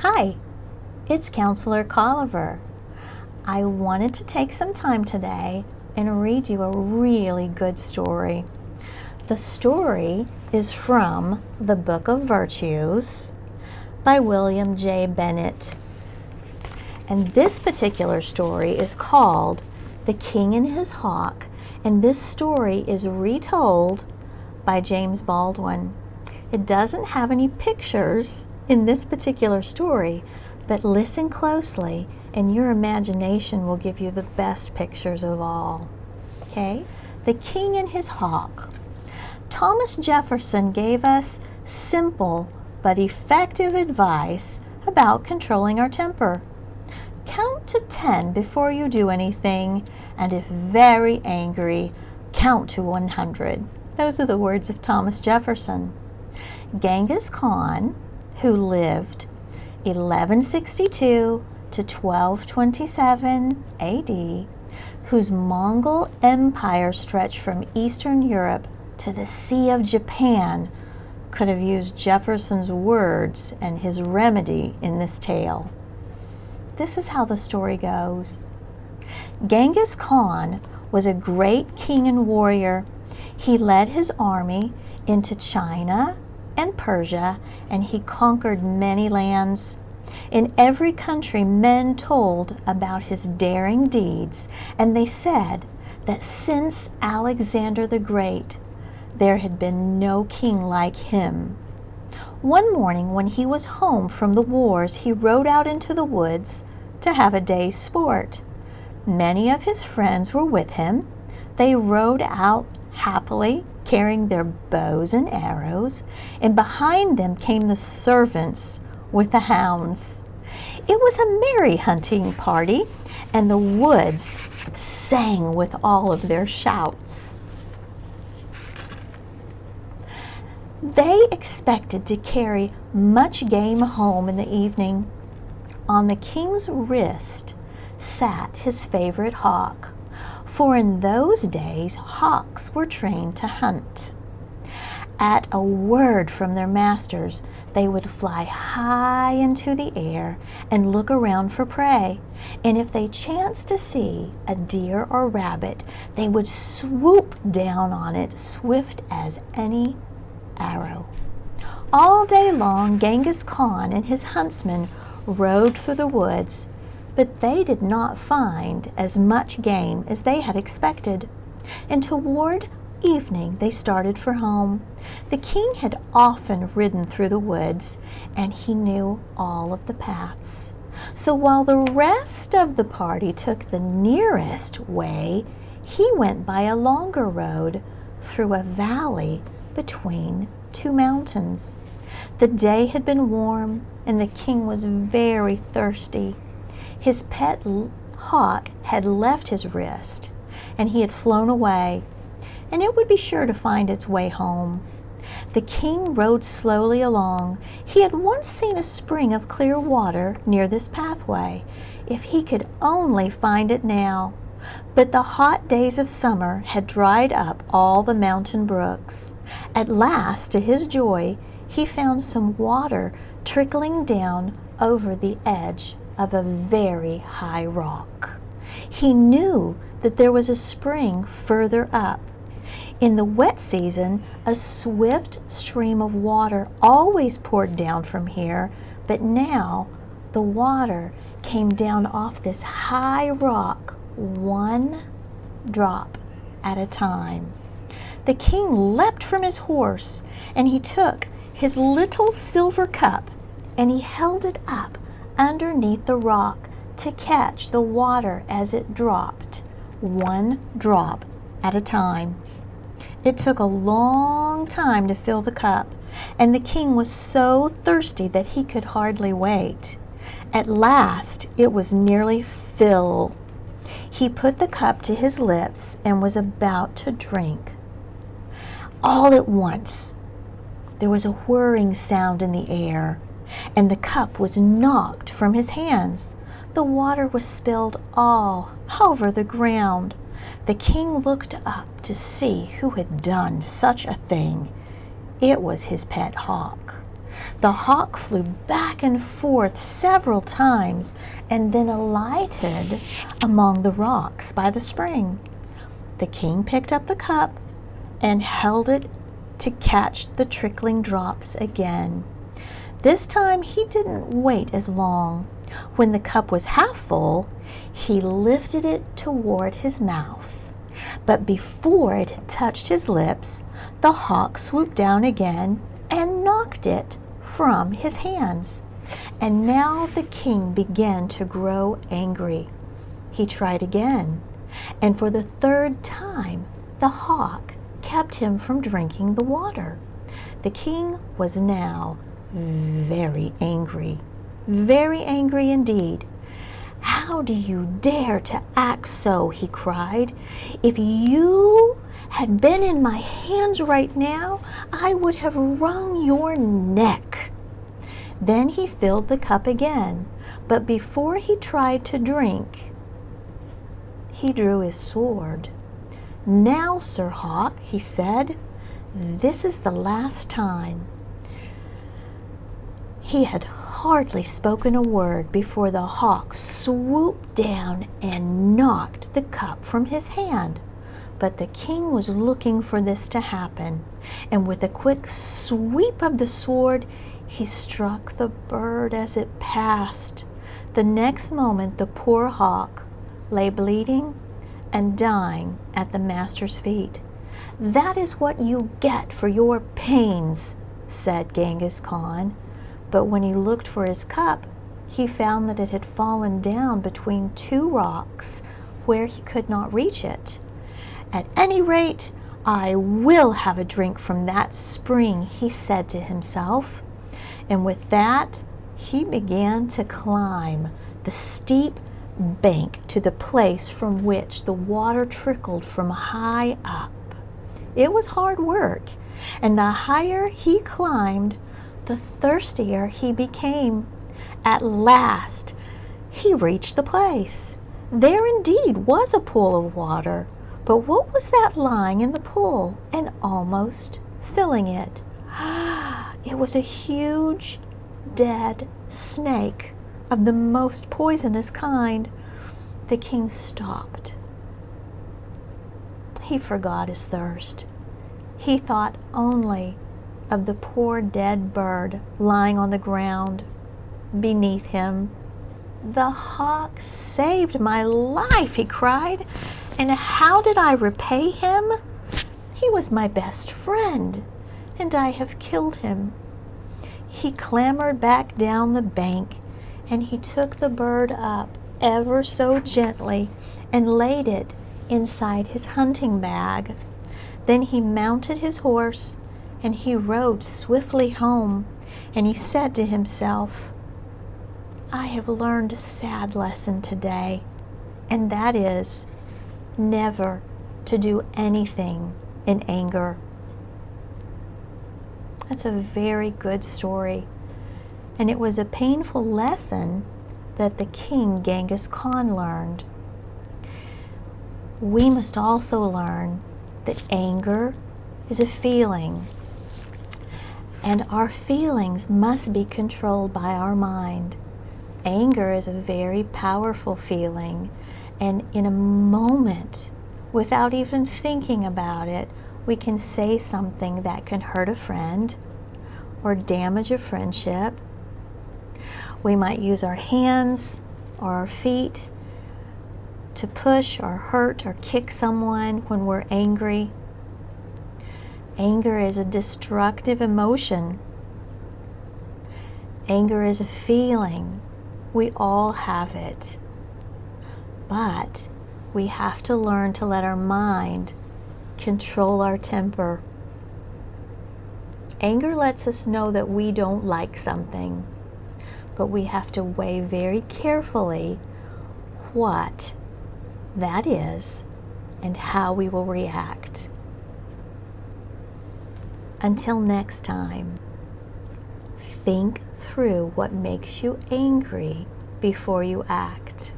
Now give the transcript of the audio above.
Hi, it's Counselor Colliver. I wanted to take some time today and read you a really good story. The story is from the Book of Virtues by William J. Bennett. And this particular story is called The King and His Hawk, and this story is retold by James Baldwin. It doesn't have any pictures in this particular story, but listen closely and your imagination will give you the best pictures of all. Okay? The King and His Hawk. Thomas Jefferson gave us simple but effective advice about controlling our temper. Count to 10 before you do anything, and if very angry, count to 100. Those are the words of Thomas Jefferson. Genghis Khan, who lived 1162 to 1227 AD, whose Mongol Empire stretched from Eastern Europe to the Sea of Japan, could have used Jefferson's words and his remedy in this tale. This is how the story goes. Genghis Khan was a great king and warrior. He led his army into China and Persia, and he conquered many lands. In every country, men told about his daring deeds, and they said that since Alexander the Great, there had been no king like him. One morning when he was home from the wars, he rode out into the woods to have a day's sport. Many of his friends were with him. They rode out happily, carrying their bows and arrows, and behind them came the servants with the hounds. It was a merry hunting party, and the woods sang with all of their shouts. They expected to carry much game home in the evening. On the king's wrist sat his favorite hawk, for in those days hawks were trained to hunt. At a word from their masters, they would fly high into the air and look around for prey, and if they chanced to see a deer or rabbit, they would swoop down on it swift as any arrow. All day long, Genghis Khan and his huntsmen rode through the woods, but they did not find as much game as they had expected. And toward evening they started for home. The king had often ridden through the woods, and he knew all of the paths. So while the rest of the party took the nearest way, he went by a longer road through a valley between two mountains. The day had been warm, and the king was very thirsty. His pet hawk had left his wrist, and he had flown away, and it would be sure to find its way home. The king rode slowly along. He had once seen a spring of clear water near this pathway, if he could only find it now. But the hot days of summer had dried up all the mountain brooks. At last, to his joy, he found some water trickling down over the edge of a very high rock. He knew that there was a spring further up. In the wet season, a swift stream of water always poured down from here, but now the water came down off this high rock, one drop at a time. The king leapt from his horse, and he took his little silver cup, and he held it up underneath the rock to catch the water as it dropped, one drop at a time. It took a long time to fill the cup, and the king was so thirsty that he could hardly wait. At last, it was nearly full. He put the cup to his lips and was about to drink. All at once, there was a whirring sound in the air, and the cup was knocked from his hands. The water was spilled all over the ground. The king looked up to see who had done such a thing. It was his pet hawk. The hawk flew back and forth several times and then alighted among the rocks by the spring. The king picked up the cup and held it to catch the trickling drops again. This time he didn't wait as long. When the cup was half full, he lifted it toward his mouth. But before it had touched his lips, the hawk swooped down again and knocked it from his hands. And now the king began to grow angry. He tried again, and for the third time the hawk kept him from drinking the water. The king was now very angry indeed. "How do you dare to act so?" he cried. "If you had been in my hands right now, I would have wrung your neck." Then he filled the cup again, but before he tried to drink, he drew his sword. "Now, Sir Hawk," he said, "this is the last time." He had hardly spoken a word before the hawk swooped down and knocked the cup from his hand. But the king was looking for this to happen, and with a quick sweep of the sword, he struck the bird as it passed. The next moment the poor hawk lay bleeding and dying at the master's feet. "That is what you get for your pains," said Genghis Khan. But when he looked for his cup, he found that it had fallen down between two rocks where he could not reach it. "At any rate, I will have a drink from that spring," he said to himself. And with that, he began to climb the steep bank to the place from which the water trickled from high up. It was hard work, and the higher he climbed, the thirstier he became. At last, he reached the place. There indeed was a pool of water, but what was that lying in the pool and almost filling it? It was a huge, dead snake of the most poisonous kind. The king stopped. He forgot his thirst. He thought only of the poor dead bird lying on the ground beneath him. "The hawk saved my life," he cried. "And how did I repay him? He was my best friend, and I have killed him." He clambered back down the bank, and he took the bird up ever so gently and laid it inside his hunting bag. Then he mounted his horse and he rode swiftly home, and he said to himself, "I have learned a sad lesson today, and that is never to do anything in anger." That's a very good story, and it was a painful lesson that the king Genghis Khan learned. We must also learn that anger is a feeling, and our feelings must be controlled by our mind. Anger is a very powerful feeling, and in a moment, without even thinking about it, we can say something that can hurt a friend or damage a friendship. We might use our hands or our feet to push or hurt or kick someone when we're angry. Anger is a destructive emotion. Anger is a feeling. We all have it. But we have to learn to let our mind control our temper. Anger lets us know that we don't like something, but we have to weigh very carefully what that is and how we will react. Until next time, think through what makes you angry before you act.